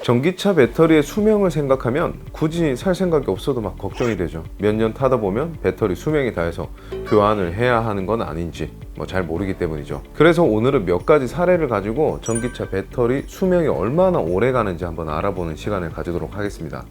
전기차 배터리의 수명을 생각하면 굳이 살 생각이 없어도 막 걱정이 되죠. 몇 년 타다 보면 배터리 수명이 다해서 교환을 해야 하는 건 아닌지 잘 모르기 때문이죠. 그래서 오늘은 몇 가지 사례를 가지고 전기차 배터리 수명이 얼마나 오래 가는지 한번 알아보는 시간을 가지도록 하겠습니다.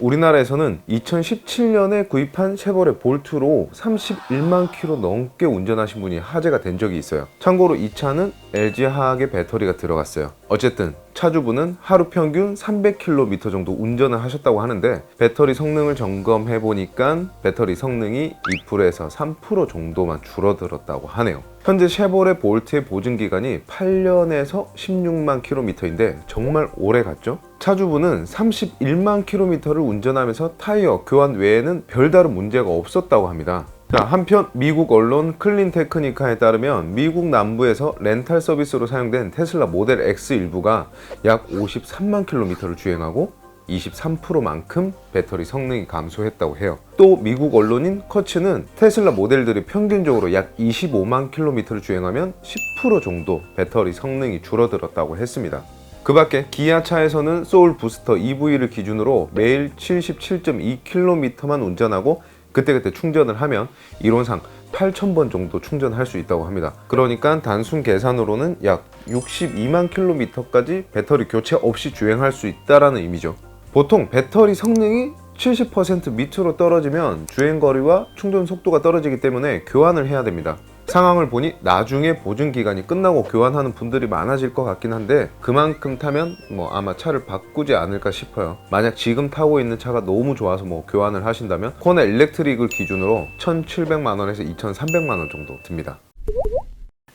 우리나라에서는 2017년에 구입한 쉐보레 볼트로 31만 킬로 넘게 운전하신 분이 화제가 된 적이 있어요. 참고로 이 차는 LG화학의 배터리가 들어갔어요. 어쨌든 차주분은 하루 평균 300km 정도 운전을 하셨다고 하는데, 배터리 성능을 점검해 보니까 배터리 성능이 2%에서 3% 정도만 줄어들었다고 하네요. 현재 쉐보레 볼트의 보증 기간이 8년에서 16만 킬로미터인데 정말 오래 갔죠? 차주분은 31만 킬로미터를 운전하면서 타이어 교환 외에는 별다른 문제가 없었다고 합니다. 자, 한편 미국 언론 클린테크니카에 따르면 미국 남부에서 렌탈 서비스로 사용된 테슬라 모델 X 일부가 약 53만 킬로미터를 주행하고 23%만큼 배터리 성능이 감소했다고 해요. 또 미국 언론인 커츠는 테슬라 모델들이 평균적으로 약 25만 킬로미터를 주행하면 10% 정도 배터리 성능이 줄어들었다고 했습니다. 그 밖에 기아차에서는 소울 부스터 EV를 기준으로 매일 77.2km만 운전하고 그때그때 충전을 하면 이론상 8,000번 정도 충전할 수 있다고 합니다. 그러니까 단순 계산으로는 약 62만 킬로미터까지 배터리 교체 없이 주행할 수 있다는 의미죠. 보통 배터리 성능이 70% 밑으로 떨어지면 주행거리와 충전 속도가 떨어지기 때문에 교환을 해야 됩니다. 상황을 보니 나중에 보증 기간이 끝나고 교환하는 분들이 많아질 것 같긴 한데, 그만큼 타면 아마 차를 바꾸지 않을까 싶어요. 만약 지금 타고 있는 차가 너무 좋아서 교환을 하신다면 코나 일렉트릭을 기준으로 1,700만 원에서 2,300만 원 정도 듭니다.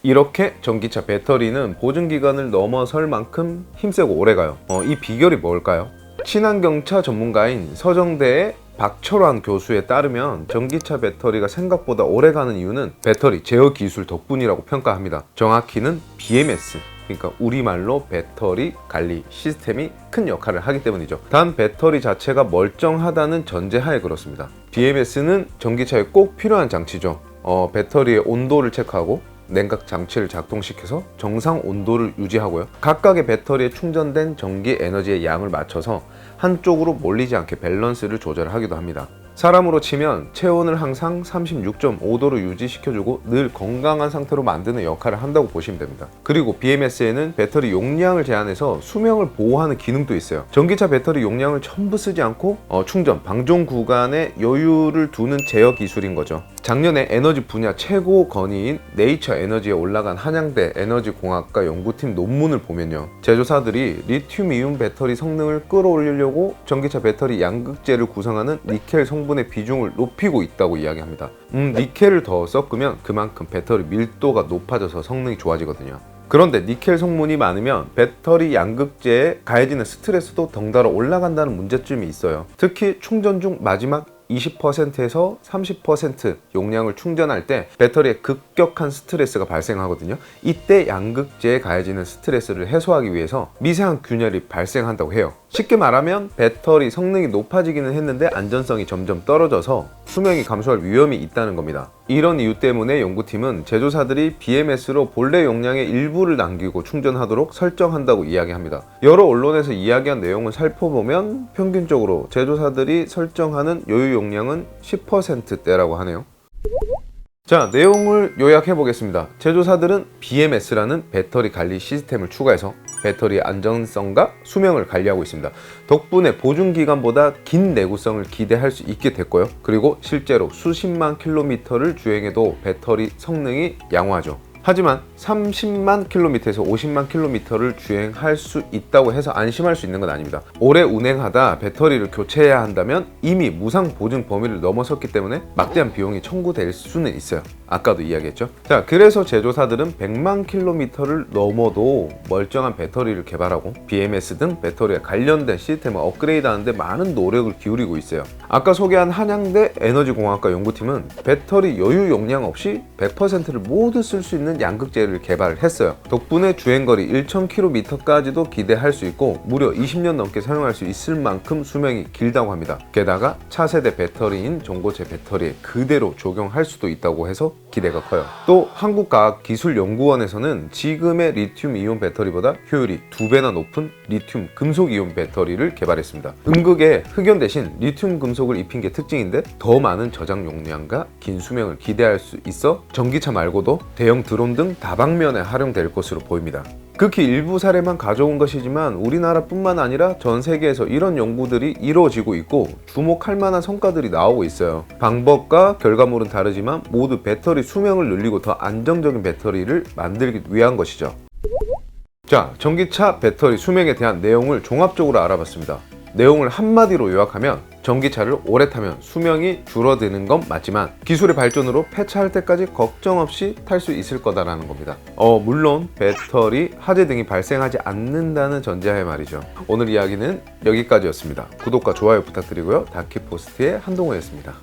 이렇게 전기차 배터리는 보증 기간을 넘어설 만큼 힘세고 오래가요. 이 비결이 뭘까요? 친환경차 전문가인 서정대의 박철환 교수에 따르면 전기차 배터리가 생각보다 오래가는 이유는 배터리 제어 기술 덕분이라고 평가합니다. 정확히는 BMS, 그러니까 우리말로 배터리 관리 시스템이 큰 역할을 하기 때문이죠. 단 배터리 자체가 멀쩡하다는 전제하에 그렇습니다. BMS는 전기차에 꼭 필요한 장치죠. 배터리의 온도를 체크하고 냉각 장치를 작동시켜서 정상 온도를 유지하고요. 각각의 배터리에 충전된 전기 에너지의 양을 맞춰서 한쪽으로 몰리지 않게 밸런스를 조절하기도 합니다. 사람으로 치면 체온을 항상 36.5도로 유지시켜주고 늘 건강한 상태로 만드는 역할을 한다고 보시면 됩니다. 그리고 BMS에는 배터리 용량을 제한해서 수명을 보호하는 기능도 있어요. 전기차 배터리 용량을 전부 쓰지 않고 충전, 방종 구간에 여유를 두는 제어 기술인 거죠. 작년에 에너지 분야 최고 건의인 네이처 에너지에 올라간 한양대 에너지공학과 연구팀 논문을 보면요, 제조사들이 리튬이온 배터리 성능을 끌어올리려고 전기차 배터리 양극재를 구성하는 니켈 성분의 비중을 높이고 있다고 이야기합니다. 니켈을 더 섞으면 그만큼 배터리 밀도가 높아져서 성능이 좋아지거든요. 그런데 니켈 성분이 많으면 배터리 양극재에 가해지는 스트레스도 덩달아 올라간다는 문제점이 있어요. 특히 충전 중 마지막 20%에서 30% 용량을 충전할 때 배터리에 급격한 스트레스가 발생하거든요. 이때 양극재에 가해지는 스트레스를 해소하기 위해서 미세한 균열이 발생한다고 해요. 쉽게 말하면 배터리 성능이 높아지기는 했는데 안전성이 점점 떨어져서 수명이 감소할 위험이 있다는 겁니다. 이런 이유 때문에 연구팀은 제조사들이 BMS로 본래 용량의 일부를 남기고 충전하도록 설정한다고 이야기합니다. 여러 언론에서 이야기한 내용을 살펴보면 평균적으로 제조사들이 설정하는 여유 용량은 10%대라고 하네요. 자, 내용을 요약해 보겠습니다. 제조사들은 BMS라는 배터리 관리 시스템을 추가해서 배터리의 안전성과 수명을 관리하고 있습니다. 덕분에 보증 기간보다 긴 내구성을 기대할 수 있게 됐고요. 그리고 실제로 수십만 킬로미터를 주행해도 배터리 성능이 양호하죠. 하지만 30만 킬로미터에서 50만 킬로미터를 주행할 수 있다고 해서 안심할 수 있는 건 아닙니다. 오래 운행하다 배터리를 교체해야 한다면 이미 무상 보증 범위를 넘어섰기 때문에 막대한 비용이 청구될 수는 있어요. 아까도 이야기했죠. 자, 그래서 제조사들은 100만 킬로미터를 넘어도 멀쩡한 배터리를 개발하고 BMS 등 배터리에 관련된 시스템을 업그레이드하는 데 많은 노력을 기울이고 있어요. 아까 소개한 한양대 에너지공학과 연구팀은 배터리 여유 용량 없이 100%를 모두 쓸 수 있는 양극재를 개발을 했어요. 덕분에 주행거리 1000km까지도 기대할 수 있고 무려 20년 넘게 사용할 수 있을 만큼 수명이 길다고 합니다. 게다가 차세대 배터리인 전고체 배터리에 그대로 적용할 수도 있다고 해서 기대가 커요. 또 한국과학기술연구원에서는 지금의 리튬 이온 배터리보다 효율이 2배나 높은 리튬 금속 이온 배터리를 개발했습니다. 음극에 흑연 대신 리튬 금속을 입힌 게 특징인데 더 많은 저장 용량과 긴 수명을 기대할 수 있어 전기차 말고도 대형 드론 등 다방면에 활용될 것으로 보입니다. 극히 일부 사례만 가져온 것이지만 우리나라뿐만 아니라 전 세계에서 이런 연구들이 이루어지고 있고 주목할 만한 성과들이 나오고 있어요. 방법과 결과물은 다르지만 모두 배터리 수명을 늘리고 더 안정적인 배터리를 만들기 위한 것이죠. 자, 전기차 배터리 수명에 대한 내용을 종합적으로 알아봤습니다. 내용을 한마디로 요약하면 전기차를 오래 타면 수명이 줄어드는 건 맞지만 기술의 발전으로 폐차할 때까지 걱정 없이 탈 수 있을 거다라는 겁니다. 물론 배터리, 화재 등이 발생하지 않는다는 전제하에 말이죠. 오늘 이야기는 여기까지였습니다. 구독과 좋아요 부탁드리고요. 다키포스트의 한동호였습니다.